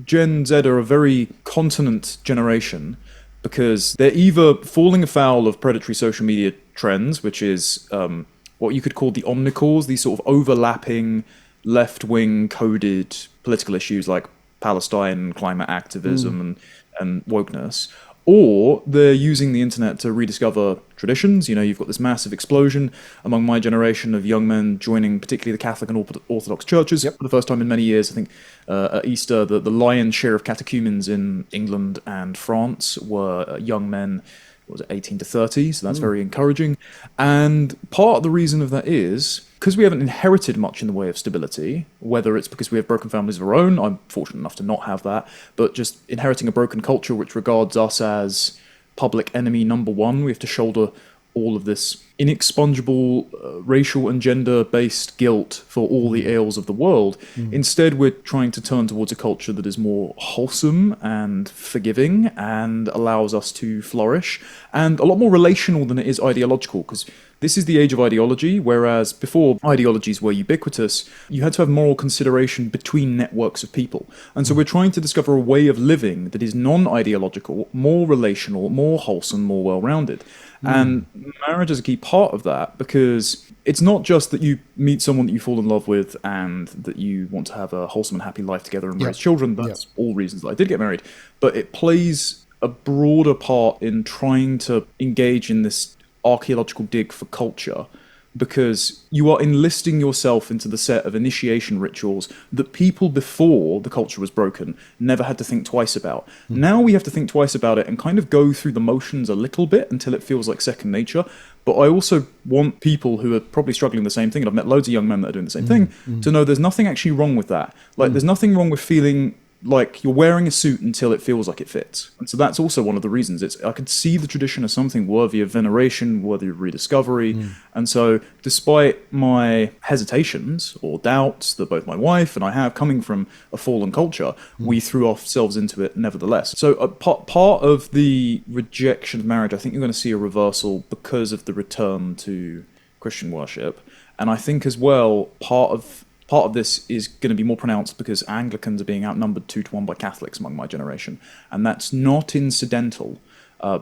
Gen Z are a very continent generation because they're either falling afoul of predatory social media trends, which is what you could call the omnicores, these sort of overlapping left-wing coded political issues like Palestine, climate activism, and wokeness, or they're using the internet to rediscover traditions. You know, you've got this massive explosion among my generation of young men joining particularly the Catholic and Orthodox churches for the first time in many years. I think at Easter, the lion's share of catechumens in England and France were young men, what was it, 18 to 30, so that's very encouraging. And part of the reason of that is because we haven't inherited much in the way of stability, whether it's because we have broken families of our own, I'm fortunate enough to not have that, but just inheriting a broken culture which regards us as public enemy number one. We have to shoulder all of this inexpungible racial and gender-based guilt for all the ails of the world. Instead, we're trying to turn towards a culture that is more wholesome and forgiving and allows us to flourish, and a lot more relational than it is ideological, because this is the age of ideology, whereas before ideologies were ubiquitous, you had to have moral consideration between networks of people. And so we're trying to discover a way of living that is non-ideological, more relational, more wholesome, more well-rounded. And marriage is a key part of that, because it's not just that you meet someone that you fall in love with and that you want to have a wholesome and happy life together and raise children. That's all reasons that I did get married. But it plays a broader part in trying to engage in this archaeological dig for culture, because you are enlisting yourself into the set of initiation rituals that people before the culture was broken never had to think twice about. Now we have to think twice about it and kind of go through the motions a little bit until it feels like second nature. But I also want people who are probably struggling the same thing, and I've met loads of young men that are doing the same thing, to know there's nothing actually wrong with that. Like, there's nothing wrong with feeling like you're wearing a suit until it feels like it fits. And so that's also one of the reasons. I could see the tradition as something worthy of veneration, worthy of rediscovery. And so despite my hesitations or doubts that both my wife and I have coming from a fallen culture, we threw ourselves into it nevertheless. So part of the rejection of marriage, I think you're going to see a reversal because of the return to Christian worship. And I think as well, part of this is going to be more pronounced because Anglicans are being outnumbered 2-1 by Catholics among my generation. And that's not incidental,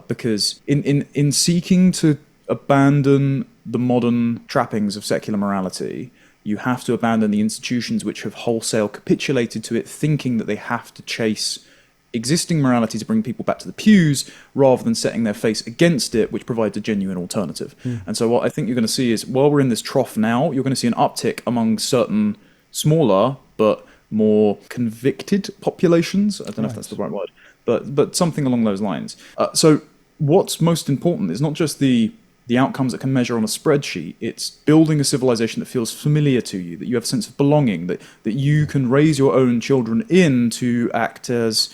because in seeking to abandon the modern trappings of secular morality, you have to abandon the institutions which have wholesale capitulated to it, thinking that they have to chase existing morality to bring people back to the pews rather than setting their face against it, which provides a genuine alternative. And so what I think you're going to see is, while we're in this trough now, you're going to see an uptick among certain smaller but more convicted populations. I don't know if that's the right word, but something along those lines. So what's most important is not just the outcomes that can measure on a spreadsheet. It's building a civilization that feels familiar to you, that you have a sense of belonging, that you can raise your own children in to act as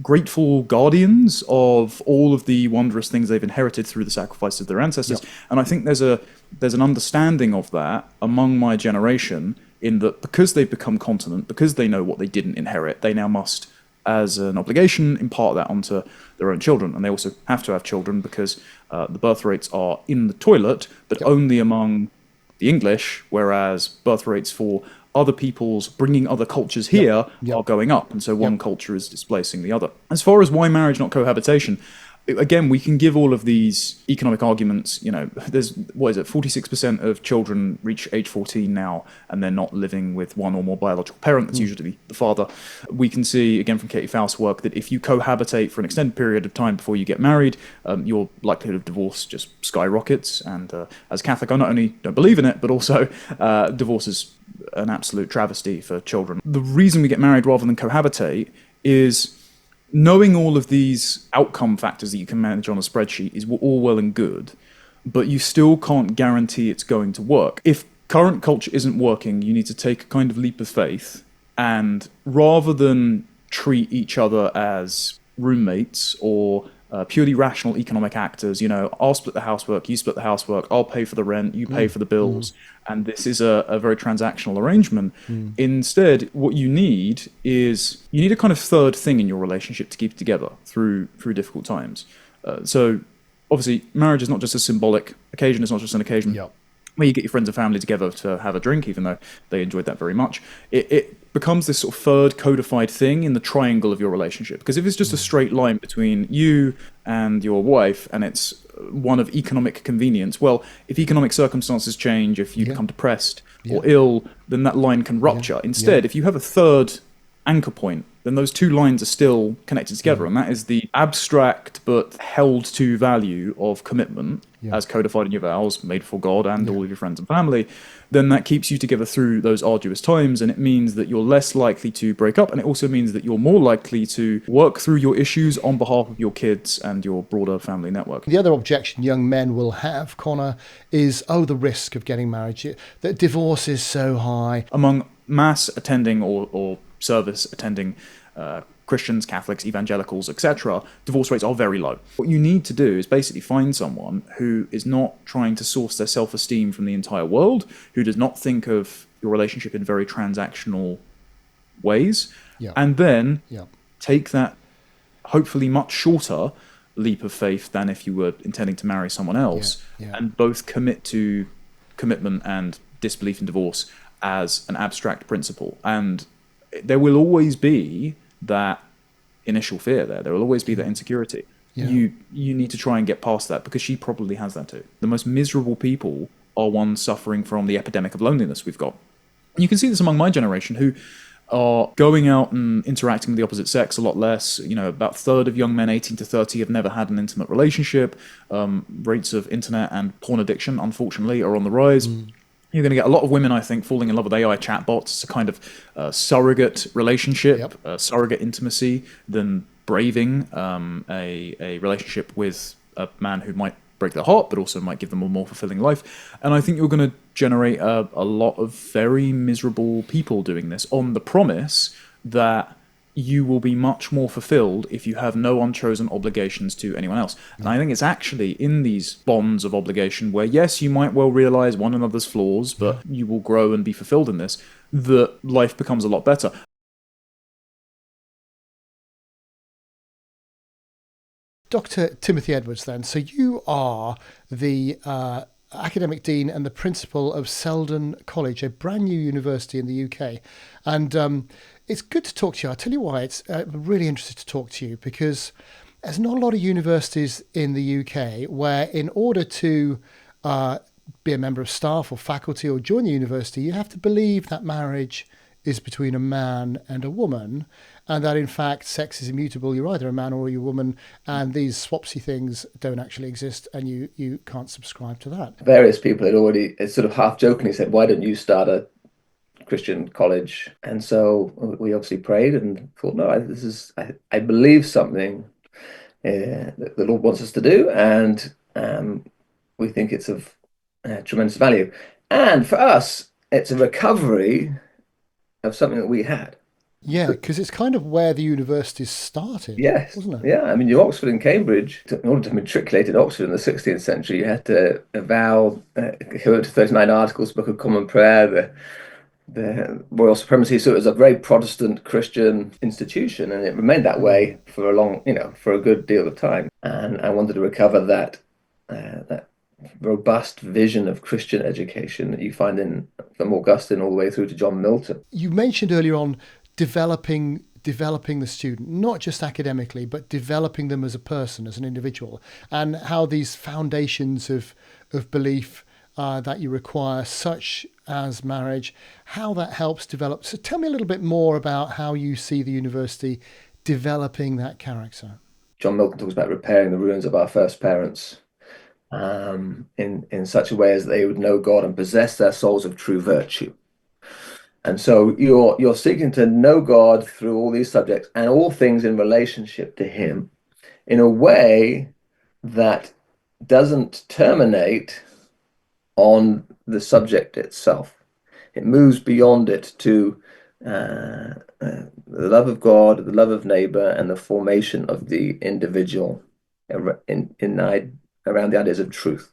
grateful guardians of all of the wondrous things they've inherited through the sacrifice of their ancestors. And I think there's an understanding of that among my generation, in that because they've become continent, because they know what they didn't inherit, they now must, as an obligation, impart that onto their own children. And they also have to have children because the birth rates are in the toilet, but only among the English, whereas birth rates for other peoples bringing other cultures here are going up. And so one culture is displacing the other. As far as why marriage, not cohabitation, again, we can give all of these economic arguments. You know, there's, 46% of children reach age 14 now, and they're not living with one or more biological parent. That's usually the father. We can see, again, from Katie Faust's work, that if you cohabitate for an extended period of time before you get married, your likelihood of divorce just skyrockets. And as a Catholic, I not only don't believe in it, but also divorce is an absolute travesty for children. The reason we get married rather than cohabitate is knowing all of these outcome factors that you can manage on a spreadsheet is all well and good, but you still can't guarantee it's going to work. If current culture isn't working, you need to take a kind of leap of faith, and rather than treat each other as roommates or purely rational economic actors, you know, I'll split the housework, you split the housework, I'll pay for the rent, you pay for the bills, and this is a very transactional arrangement. Instead, what you need is, you need a kind of third thing in your relationship to keep it together through difficult times. So obviously, marriage is not just a symbolic occasion, it's not just an occasion where you get your friends and family together to have a drink, even though they enjoyed that very much. becomes this sort of third codified thing in the triangle of your relationship. Because if it's just a straight line between you and your wife and it's one of economic convenience, well, if economic circumstances change, if you become depressed or ill, then that line can rupture. Instead, if you have a third anchor point, then those two lines are still connected together. And that is the abstract but held to value of commitment as codified in your vows, made for God and all of your friends and family. Then that keeps you together through those arduous times. And it means that you're less likely to break up. And it also means that you're more likely to work through your issues on behalf of your kids and your broader family network. The other objection young men will have, Connor, is, the risk of getting married. That divorce is so high. Among mass attending or service attending Christians, Catholics, evangelicals, etc., divorce rates are very low. What you need to do is basically find someone who is not trying to source their self-esteem from the entire world, who does not think of your relationship in very transactional ways, and then take that hopefully much shorter leap of faith than if you were intending to marry someone else, and both commit to commitment and disbelief in divorce as an abstract principle. And there will always be that initial fear there. There will always be that insecurity. You need to try and get past that, because she probably has that too. The most miserable people are ones suffering from the epidemic of loneliness we've got. And you can see this among my generation, who are going out and interacting with the opposite sex a lot less. About a third of young men 18 to 30 have never had an intimate relationship. Rates of internet and porn addiction, unfortunately, are on the rise. You're going to get a lot of women, I think, falling in love with AI chatbots. It's a kind of surrogate relationship, surrogate intimacy, than braving a relationship with a man who might break their heart, but also might give them a more fulfilling life. And I think you're going to generate a lot of very miserable people doing this on the promise that you will be much more fulfilled if you have no unchosen obligations to anyone else. And I think it's actually in these bonds of obligation where, yes, you might well realize one another's flaws, but you will grow and be fulfilled in this, that life becomes a lot better. Dr. Timothy Edwards, then. So you are the academic dean and the principal of Selden College, a brand new university in the UK. And it's good to talk to you. I'll tell you why. It's really interested to talk to you, because there's not a lot of universities in the UK where, in order to be a member of staff or faculty or join the university, you have to believe that marriage is between a man and a woman, and that in fact sex is immutable. You're either a man or you're a woman, and these swapsy things don't actually exist, and you can't subscribe to that. Various people had already sort of half jokingly said, why don't you start a Christian college? And so we obviously prayed and thought, no, I believe something that the Lord wants us to do, and we think it's of tremendous value. And for us, it's a recovery of something that we had. Yeah, because it's kind of where the universities started. Yes, wasn't it? Yeah. I mean, Oxford and Cambridge, in order to matriculate at Oxford in the 16th century, you had to avow adherence to 39 Articles, Book of Common Prayer, the royal supremacy. So it was a very Protestant Christian institution, and it remained that way for for a good deal of time. And I wanted to recover that robust vision of Christian education that you find from Augustine all the way through to John Milton. You mentioned earlier on developing the student, not just academically, but developing them as a person, as an individual, and how these foundations of belief that you require, such as marriage, how that helps develop. So tell me a little bit more about how you see the university developing that character. John Milton talks about repairing the ruins of our first parents in such a way as they would know God and possess their souls of true virtue. And so you're seeking to know God through all these subjects and all things in relationship to Him in a way that doesn't terminate on the subject itself. It moves beyond it to the love of God, the love of neighbor, and the formation of the individual around the ideas of truth.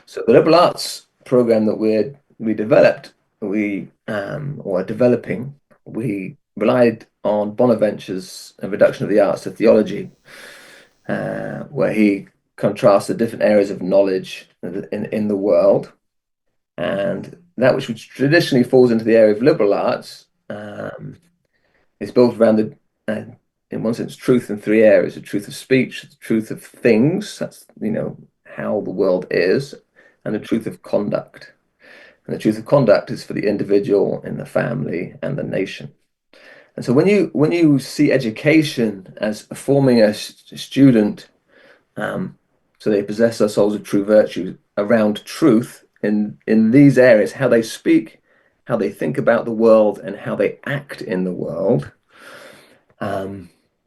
So the liberal arts program that we developed, we relied on Bonaventure's reduction of the arts to theology, where he contrasts the different areas of knowledge in the world, and that which traditionally falls into the area of liberal arts Um, it's built around in one sense, truth in three areas: the truth of speech, the truth of things, that's how the world is, and the truth of conduct. And the truth of conduct is for the individual and the family and the nation. And so when you see education as forming a student, so they possess their souls of true virtue around truth in these areas, how they speak, how they think about the world, and how they act in the world,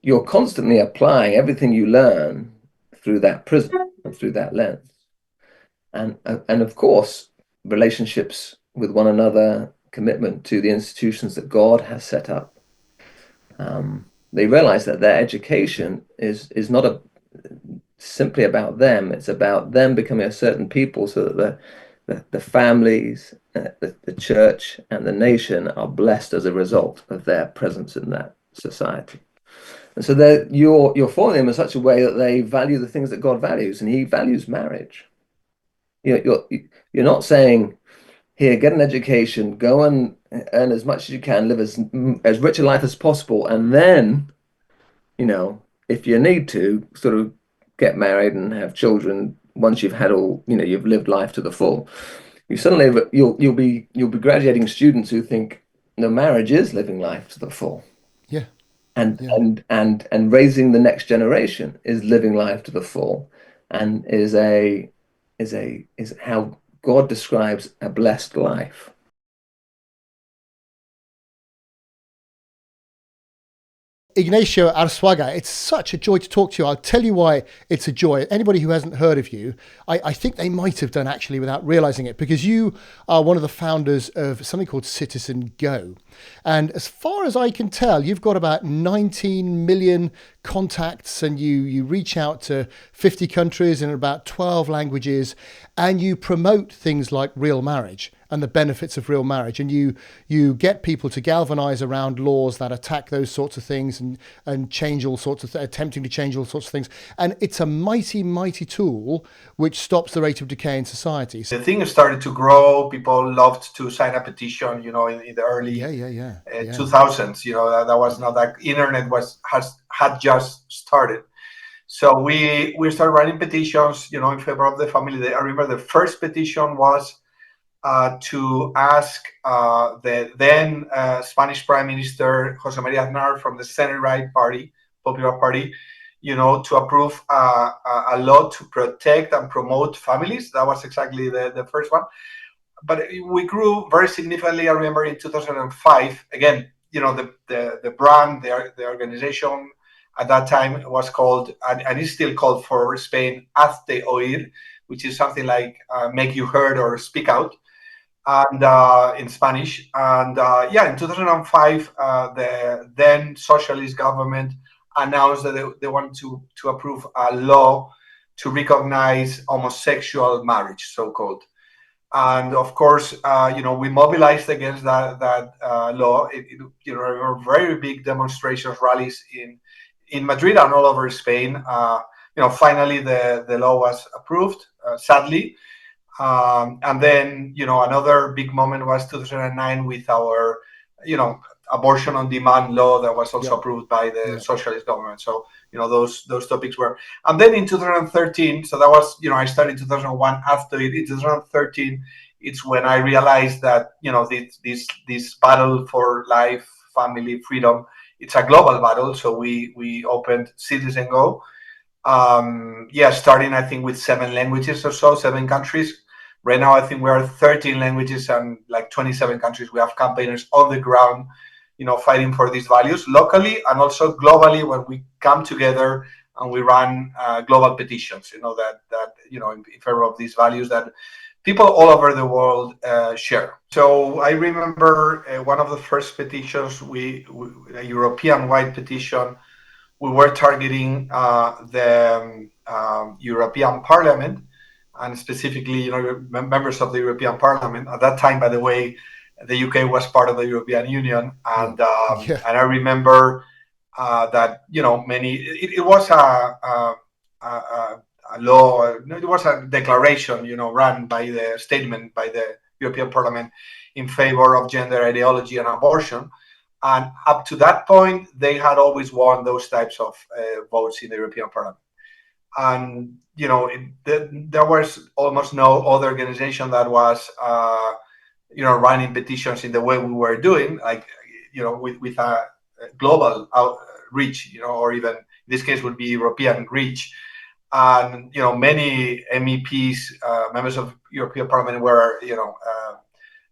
you're constantly applying everything you learn through that prism and through that lens. And of course, relationships with one another, commitment to the institutions that God has set up. They realize that their education is not simply about them. It's about them becoming a certain people, so that the families, the church, and the nation are blessed as a result of their presence in that society. And so you're forming them in such a way that they value the things that God values, and He values marriage. You're not saying, here, get an education, go and earn as much as you can, live as rich a life as possible, and then, if you need to, sort of get married and have children once you've had you've lived life to the full. You'll be graduating students who think, no, marriage is living life to the full. Yeah. And Yeah. and raising the next generation is living life to the full, and is how God describes a blessed life. Ignacio Arzuaga, it's such a joy to talk to you. I'll tell you why it's a joy. Anybody who hasn't heard of you, I think they might have done actually without realizing it, because you are one of the founders of something called Citizen Go. And as far as I can tell, you've got about 19 million contacts, and you reach out to 50 countries in about 12 languages, and you promote things like real marriage and the benefits of real marriage, and you get people to galvanize around laws that attack those sorts of things and change all sorts of attempting to change all sorts of things. And it's a mighty tool which stops the rate of decay in society. The thing started to grow. People loved to sign a petition, in the early 2000s. That was not that internet had just started. So we started writing petitions, in favor of the family. I remember the first petition was to ask the then Spanish Prime Minister José María Aznar from the center-right party, Popular Party, to approve a law to protect and promote families. That was exactly the first one. But we grew very significantly. I remember in 2005, again, the brand, the organization at that time was called, and is still called for Spain, Hazte Oír, which is something like make you heard or speak out, and in Spanish. And in 2005, the then socialist government announced that they wanted to approve a law to recognize homosexual marriage, so-called. And of course, we mobilized against that law. There were very big demonstrations, rallies in Madrid and all over Spain. Finally the law was approved, sadly. And then, another big moment was 2009 with our, abortion on demand law that was also approved by the socialist government. So, those topics were. And then in 2013, so that was, I started in 2001. After it, in 2013, it's when I realized that, this battle for life, family, freedom, it's a global battle. So we opened Citizen Go. Starting, I think, with 7 languages or so, 7 countries. Right now, I think we are 13 languages and like 27 countries. We have campaigners on the ground, fighting for these values locally and also globally, when we come together and we run global petitions, that in favor of these values that people all over the world share. So I remember one of the first petitions, a European-wide petition. We were targeting the European Parliament, and specifically, members of the European Parliament. At that time, by the way, the UK was part of the European Union, and I remember that it was a law. It was a declaration, run by the statement by the European Parliament in favor of gender ideology and abortion. And up to that point, they had always won those types of votes in the European Parliament. And there was almost no other organization that was running petitions in the way we were doing, like with a global outreach, or even in this case would be European reach. And many MEPs, members of European Parliament, were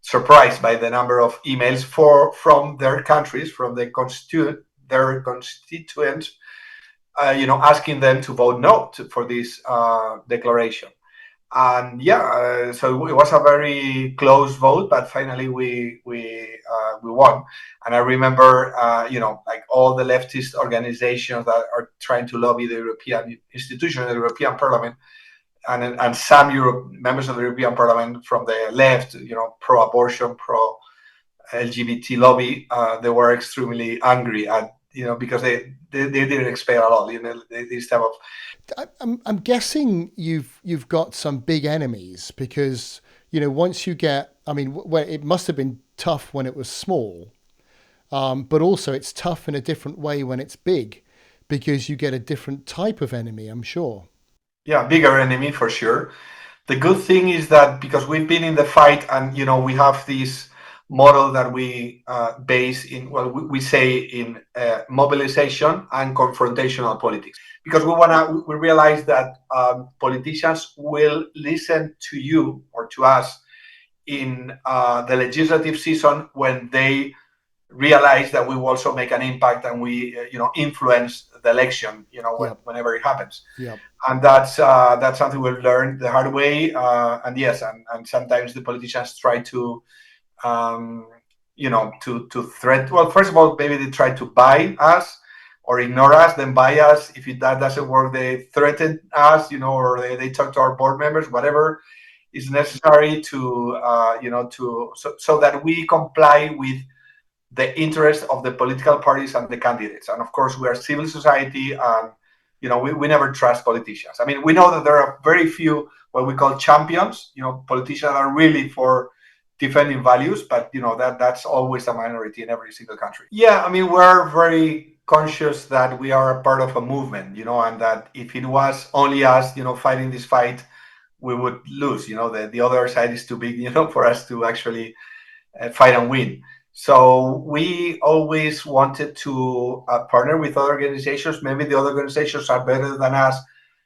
surprised by the number of emails from their countries, from their constituents, asking them to vote no for this declaration. And so it was a very close vote, but finally we won. And I remember, like all the leftist organizations that are trying to lobby the European institution, the European Parliament, and some members of the European Parliament from the left, pro-abortion, pro-LGBT lobby, they were extremely angry at, because they didn't expect at all, this type of. I'm guessing you've got some big enemies because, once you get, it must have been tough when it was small, but also it's tough in a different way when it's big because you get a different type of enemy, I'm sure. Yeah, bigger enemy for sure. The good thing is that because we've been in the fight and, we have this model that we base in, we say in mobilization and confrontational politics. Because we realize that politicians will listen to you or to us in the legislative season when they realize that we will also make an impact and we influence the election whenever it happens. Yep. And that's something we've learned the hard way. And yes, and sometimes the politicians try to to threat. Well, first of all, maybe they try to buy us or ignore us, then buy us. If that doesn't work, they threaten us, or they talk to our board members, whatever is necessary to so that we comply with the interest of the political parties and the candidates. And of course, we are civil society, and we never trust politicians. We know that there are very few what we call champions. Politicians are really for defending values, but that's always a minority in every single country. Yeah, we're very conscious that we are a part of a movement, and that if it was only us, fighting this fight, we would lose. The other side is too big, for us to actually fight and win. So we always wanted to partner with other organizations. Maybe the other organizations are better than us,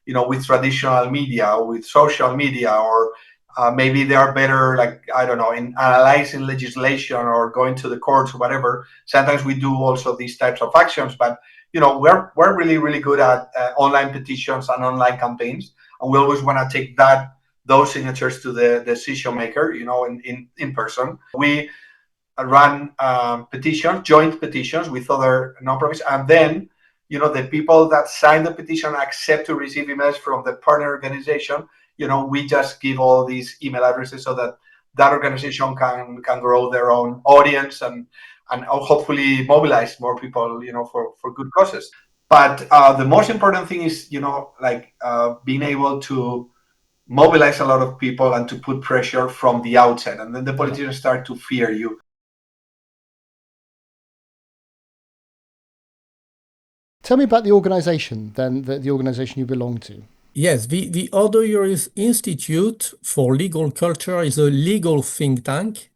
with traditional media or with social media, or maybe they are better, like, I don't know, in analyzing legislation or going to the courts or whatever. Sometimes we do also these types of actions, but we're really, really good at online petitions and online campaigns, and we always want to take those signatures to the decision maker, in person. We run joint petitions with other nonprofits, and then the people that sign the petition accept to receive emails from the partner organization. We just give all these email addresses so that organization can grow their own audience and hopefully mobilize more people, for good causes. But the most important thing is, being able to mobilize a lot of people and to put pressure from the outset, and then the politicians start to fear you. Tell me about the organization, then, the organization you belong to. Yes, the Ordo Iuris Institute for Legal Culture is a legal think tank,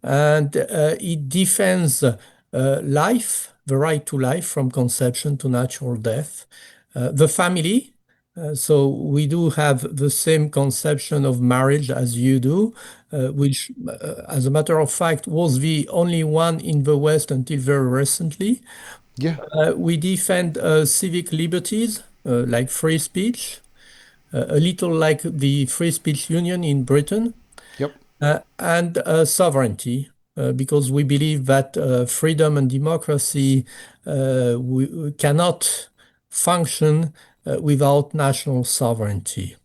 and it defends life, the right to life from conception to natural death, the family. So we do have the same conception of marriage as you do, which, as a matter of fact, was the only one in the West until very recently. Yeah. We defend civic liberties like free speech, a little like the Free Speech Union in Britain. Yep. And sovereignty, because we believe that freedom and democracy cannot function without national sovereignty.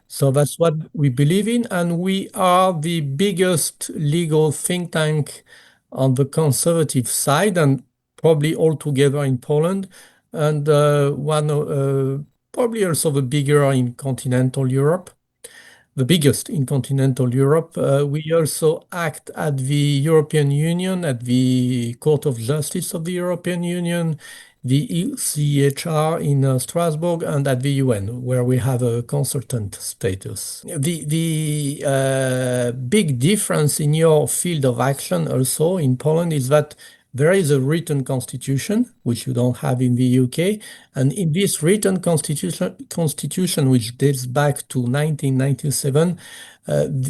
So that's what we believe in, and we are the biggest legal think tank on the conservative side, and probably altogether in Poland, and one probably also the bigger in continental Europe. the biggest in continental Europe. We also act at the European Union, at the Court of Justice of the European Union, the ECHR in Strasbourg, and at the UN, where we have a consultant status. The big difference in your field of action also in Poland is that there is a written constitution, which you don't have in the UK. And in this written constitution, which dates back to 1997,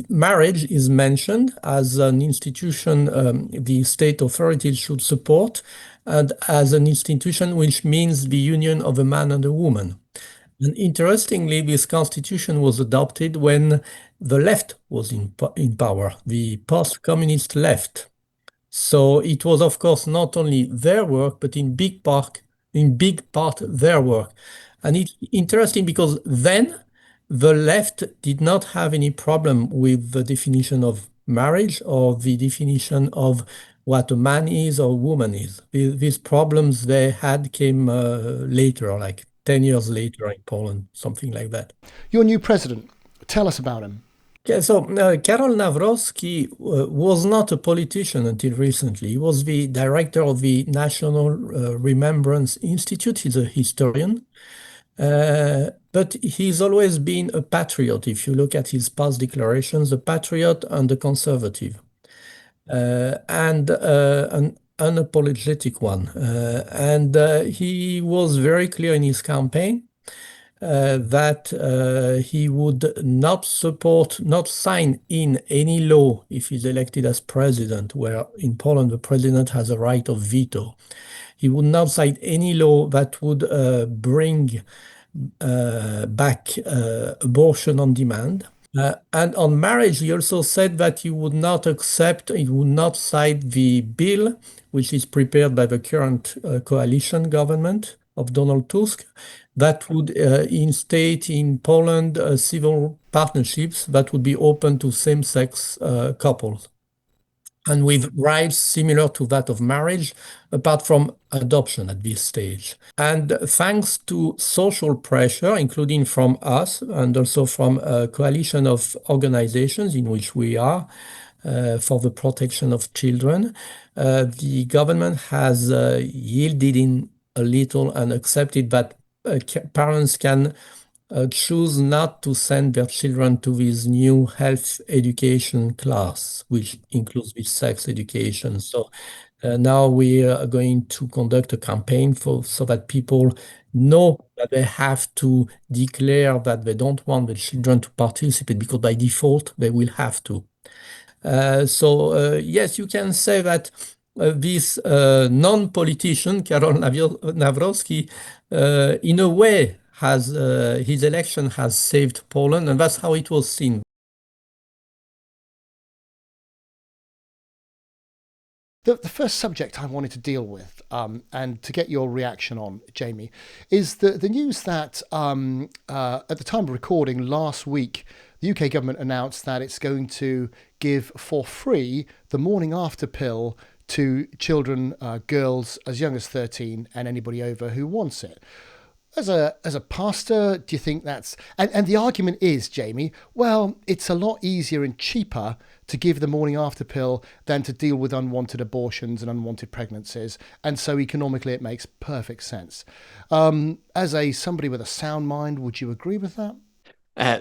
marriage is mentioned as an institution the state authorities should support, and as an institution which means the union of a man and a woman. And interestingly, this constitution was adopted when the left was in power, the post-communist left. So it was, of course, not only their work, but in big part their work. And it's interesting because then the left did not have any problem with the definition of marriage or the definition of what a man is or a woman is. These problems they had came later, like 10 years later in Poland, something like that. Your new president, tell us about him. Yeah, so Karol Nawrocki was not a politician until recently. He was the director of the National Remembrance Institute. He's a historian. But he's always been a patriot. If you look at his past declarations, a patriot and a conservative. And an unapologetic one. And he was very clear in his campaign that he would not sign in any law if he's elected as president, where in Poland the president has a right of veto. He would not sign any law that would bring back abortion on demand. And on marriage, he also said that he would not sign the bill, which is prepared by the current coalition government of Donald Tusk, that would instate in Poland civil partnerships that would be open to same-sex couples and with rights similar to that of marriage, apart from adoption at this stage. And thanks to social pressure, including from us and also from a coalition of organizations in which we are for the protection of children, the government has yielded in a little and accepted that parents can choose not to send their children to this new health education class, which includes this sex education. So now we are going to conduct a campaign so that people know that they have to declare that they don't want the children to participate, because by default they will have to. Yes, you can say that this non-politician, Karol Nawrocki, in a way, his election has saved Poland, and that's how it was seen. The first subject I wanted to deal with, and to get your reaction on, Jamie, is the news that at the time of recording last week, the UK government announced that it's going to give for free the morning after pill to children, girls as young as 13 and anybody over who wants it. As a pastor, do you think that's... And the argument is, Jamie, well, it's a lot easier and cheaper to give the morning after pill than to deal with unwanted abortions and unwanted pregnancies. And so economically, it makes perfect sense. As somebody with a sound mind, would you agree with that?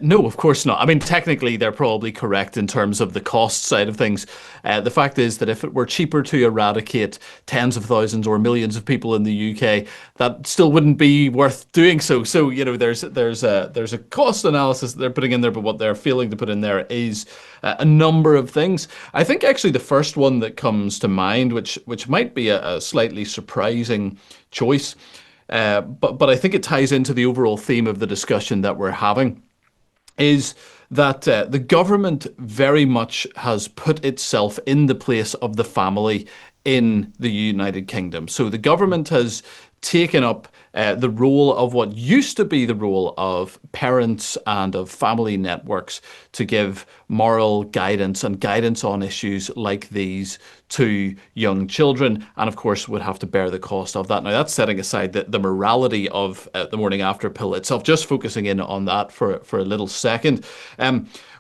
No, of course not. I mean, technically, they're probably correct in terms of the cost side of things. The fact is that if it were cheaper to eradicate tens of thousands or millions of people in the UK, that still wouldn't be worth doing so. So, you know, there's a cost analysis that they're putting in there, but what they're failing to put in there is a number of things. I think actually the first one that comes to mind, which might be a slightly surprising choice, but I think it ties into the overall theme of the discussion that we're having, is that the government very much has put itself in the place of the family in the United Kingdom. So the government has taken up the role of what used to be the role of parents and of family networks to give moral guidance and guidance on issues like these to young children, and of course would have to bear the cost of that. Now, that's setting aside the morality of the morning after pill itself, just focusing in on that for a little second.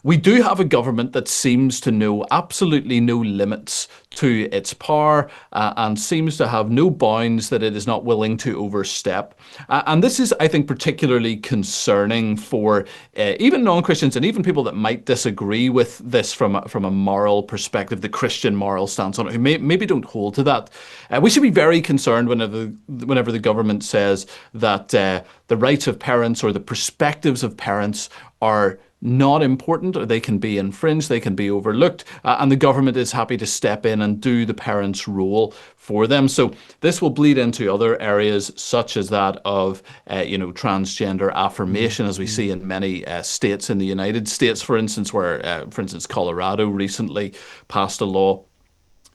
We do have a government that seems to know absolutely no limits to its power and seems to have no bounds that it is not willing to overstep. And this is, I think, particularly concerning for even non-Christians and even people that might disagree with this from a moral perspective, the Christian moral stance on it, who maybe don't hold to that. We should be very concerned whenever the government says that the rights of parents or the perspectives of parents are not important, or they can be infringed, they can be overlooked, and the government is happy to step in and do the parent's role for them. So this will bleed into other areas such as that of, transgender affirmation, as we see in many states in the United States, for instance, where, Colorado recently passed a law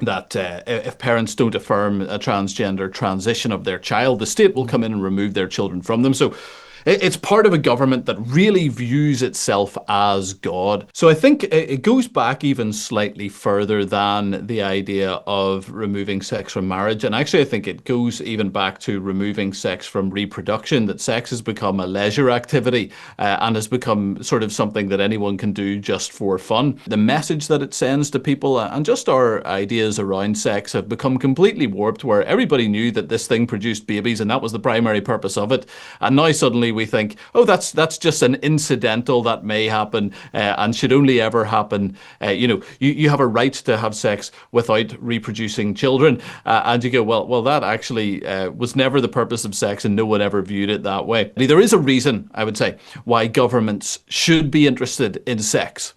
that if parents don't affirm a transgender transition of their child, the state will come in and remove their children from them. So it's part of a government that really views itself as God. So I think it goes back even slightly further than the idea of removing sex from marriage. And actually, I think it goes even back to removing sex from reproduction, that sex has become a leisure activity and has become sort of something that anyone can do just for fun. The message that it sends to people and just our ideas around sex have become completely warped, where everybody knew that this thing produced babies and that was the primary purpose of it. And now suddenly we think, oh, that's just an incidental that may happen and should only ever happen. You have a right to have sex without reproducing children. And you go, well, that actually was never the purpose of sex, and no one ever viewed it that way. There is a reason, I would say, why governments should be interested in sex.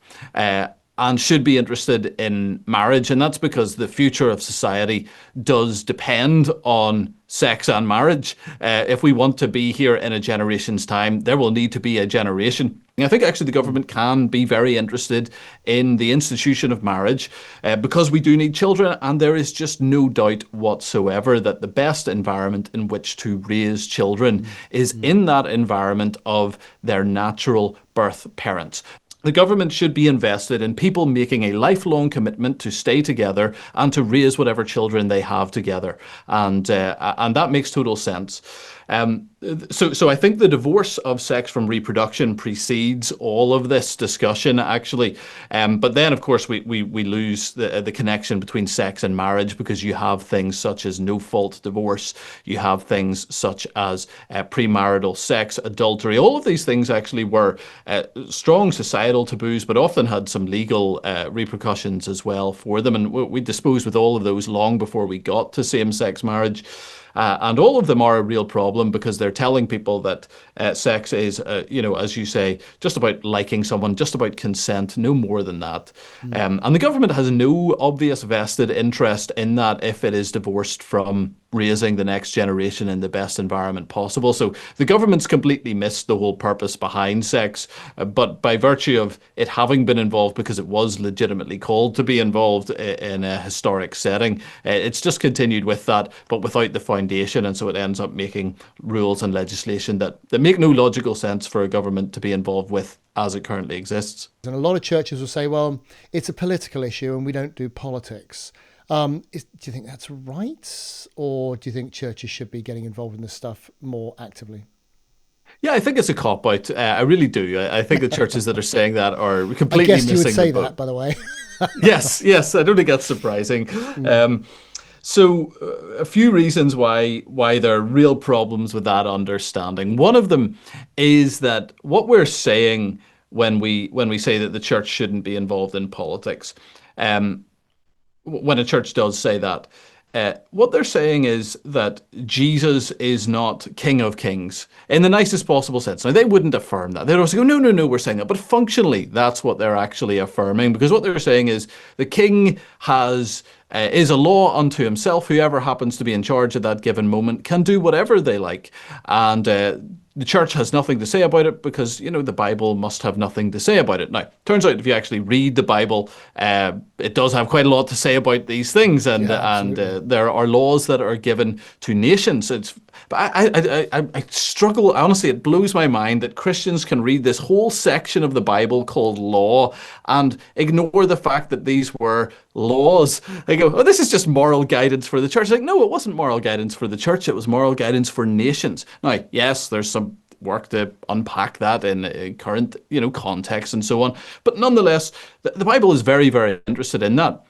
And should be interested in marriage. And that's because the future of society does depend on sex and marriage. If we want to be here in a generation's time, there will need to be a generation. I think actually the government can be very interested in the institution of marriage because we do need children, and there is just no doubt whatsoever that the best environment in which to raise children is in that environment of their natural birth parents. The government should be invested in people making a lifelong commitment to stay together and to raise whatever children they have together. And that makes total sense. So I think the divorce of sex from reproduction precedes all of this discussion, actually. But then, of course, we lose the connection between sex and marriage, because you have things such as no-fault divorce. You have things such as premarital sex, adultery. All of these things actually were strong societal taboos, but often had some legal repercussions as well for them. And we disposed with all of those long before we got to same-sex marriage. And all of them are a real problem, because they're telling people that sex is, as you say, just about liking someone, just about consent, no more than that. And the government has no obvious vested interest in that if it is divorced from raising the next generation in the best environment possible. So the government's completely missed the whole purpose behind sex, but by virtue of it having been involved because it was legitimately called to be involved in a historic setting, it's just continued with that, but without the foundation, and so it ends up making rules and legislation that make no logical sense for a government to be involved with as it currently exists. And a lot of churches will say, well, it's a political issue and we don't do politics. Do you think that's right? Or do you think churches should be getting involved in this stuff more actively? Yeah, I think it's a cop-out. I really do. I think the churches that are saying that are completely missing the boat. I guess you would say that, by the way. Yes. I don't think that's surprising. So a few reasons why there are real problems with that understanding. One of them is that what we're saying when we say that the church shouldn't be involved in politics, when a church does say that, what they're saying is that Jesus is not King of Kings in the nicest possible sense. Now, they wouldn't affirm that. They'd also go, no, we're saying that. But functionally, that's what they're actually affirming, because what they're saying is the king is a law unto himself. Whoever happens to be in charge at that given moment can do whatever they like. And the church has nothing to say about it because, the Bible must have nothing to say about it. Now, turns out if you actually read the Bible, it does have quite a lot to say about these things, and there are laws that are given to nations. But I struggle, honestly, it blows my mind that Christians can read this whole section of the Bible called law and ignore the fact that these were laws. They go, oh, this is just moral guidance for the church. Like, no, it wasn't moral guidance for the church. It was moral guidance for nations. Now, yes, there's some work to unpack that in current, context and so on. But nonetheless, the Bible is very, very interested in that.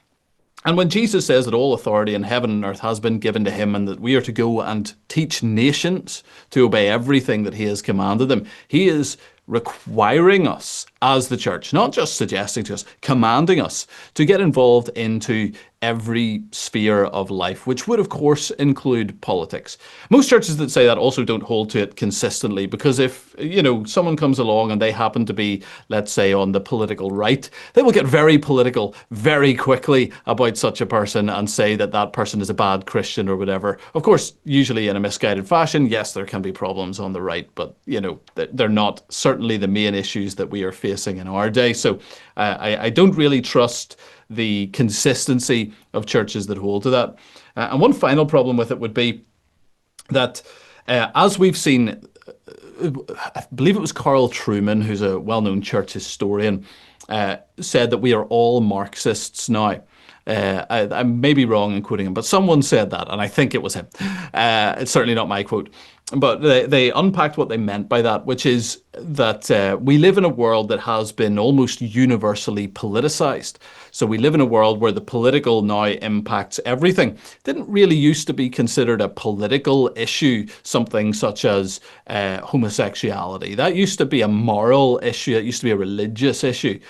And when Jesus says that all authority in heaven and earth has been given to him and that we are to go and teach nations to obey everything that he has commanded them, he is requiring us as the church, not just suggesting to us, commanding us to get involved into every sphere of life, which would, of course, include politics. Most churches that say that also don't hold to it consistently, because if, someone comes along and they happen to be, let's say, on the political right, they will get very political very quickly about such a person and say that that person is a bad Christian or whatever. Of course, usually in a misguided fashion. Yes, there can be problems on the right, but, they're not certainly the main issues that we are facing in our day. So I don't really trust the consistency of churches that hold to that. And one final problem with it would be that as we've seen, I believe it was Carl Trueman, who's a well-known church historian, said that we are all Marxists now. I may be wrong in quoting him, but someone said that, and I think it was him. It's certainly not my quote. But they unpacked what they meant by that, which is that we live in a world that has been almost universally politicized. So we live in a world where the political now impacts everything. It didn't really used to be considered a political issue, something such as homosexuality. That used to be a moral issue. It used to be a religious issue.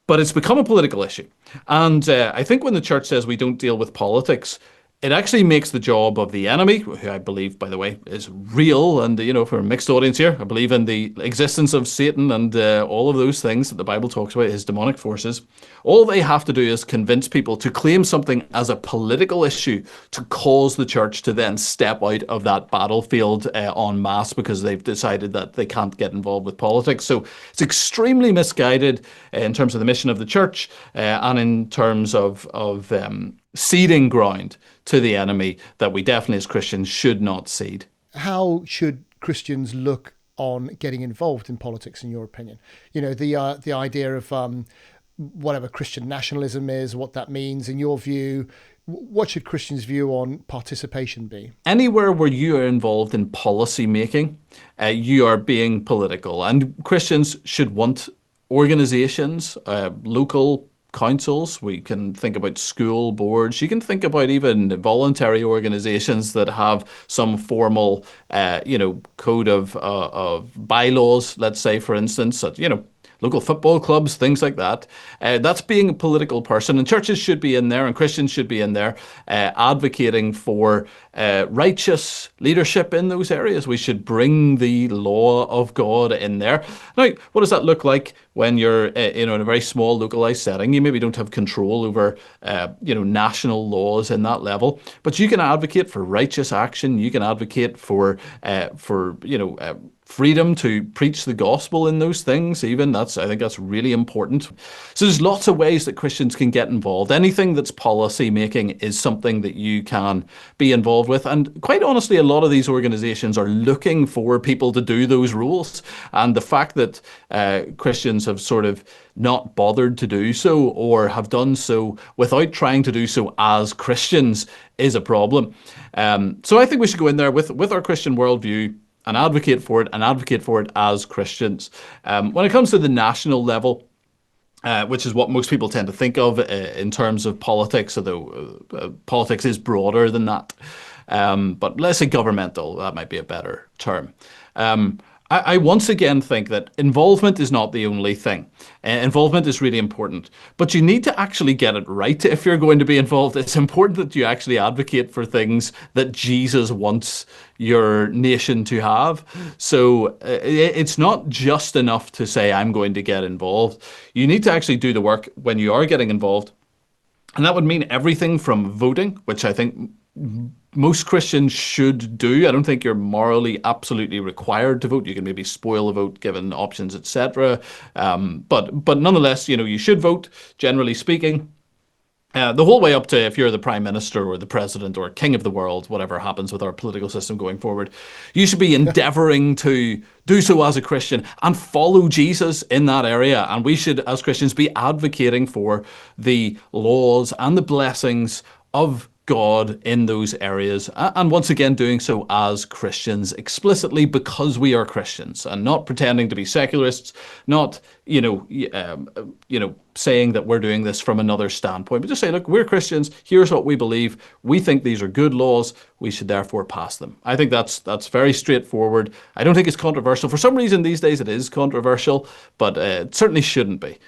But it's become a political issue. And I think when the church says we don't deal with politics, it actually makes the job of the enemy, who I believe, by the way, is real. And, for a mixed audience here, I believe in the existence of Satan and all of those things that the Bible talks about, his demonic forces. All they have to do is convince people to claim something as a political issue to cause the church to then step out of that battlefield en masse because they've decided that they can't get involved with politics. So it's extremely misguided in terms of the mission of the church and in terms of ceding ground to the enemy that we definitely as Christians should not cede. How should Christians look on getting involved in politics, in your opinion? The idea of whatever Christian nationalism is, what that means, in your view. What should Christians' view on participation be? Anywhere where you are involved in policy making, you are being political. And Christians should want organizations, local councils. We can think about school boards. You can think about even voluntary organizations that have some formal, code of bylaws, let's say, for instance, local football clubs, things like that. That's being a political person, and churches should be in there, and Christians should be in there, advocating for righteous leadership in those areas. We should bring the law of God in there. Now, what does that look like when you're in a very small localized setting? You maybe don't have control over national laws in that level, but you can advocate for righteous action. You can advocate for freedom to preach the gospel in those things. Even I think that's really important. So there's lots of ways that Christians can get involved. Anything that's policy making is something that you can be involved with. And quite honestly, a lot of these organizations are looking for people to do those roles. And the fact that Christians have sort of not bothered to do so or have done so without trying to do so as Christians is a problem. So I think we should go in there with our Christian worldview and advocate for it as Christians. When it comes to the national level, which is what most people tend to think of in terms of politics, although politics is broader than that. But let's say governmental, that might be a better term. I once again think that involvement is not the only thing. Involvement is really important, but you need to actually get it right if you're going to be involved. It's important that you actually advocate for things that Jesus wants your nation to have. So it's not just enough to say, I'm going to get involved. You need to actually do the work when you are getting involved. And that would mean everything from voting, which I think most Christians should do. I don't think you're morally absolutely required to vote. You can maybe spoil a vote given options, etc. But nonetheless, you should vote, generally speaking. The whole way up to if you're the Prime Minister or the President or King of the world, whatever happens with our political system going forward, you should be endeavoring to do so as a Christian and follow Jesus in that area. And we should, as Christians, be advocating for the laws and the blessings of God in those areas, and once again doing so as Christians explicitly because we are Christians, and not pretending to be secularists, not saying that we're doing this from another standpoint, but just say, look, we're Christians. Here's what we believe. We think these are good laws. We should therefore pass them. I think that's very straightforward. I don't think it's controversial. For some reason these days it is controversial, but it certainly shouldn't be.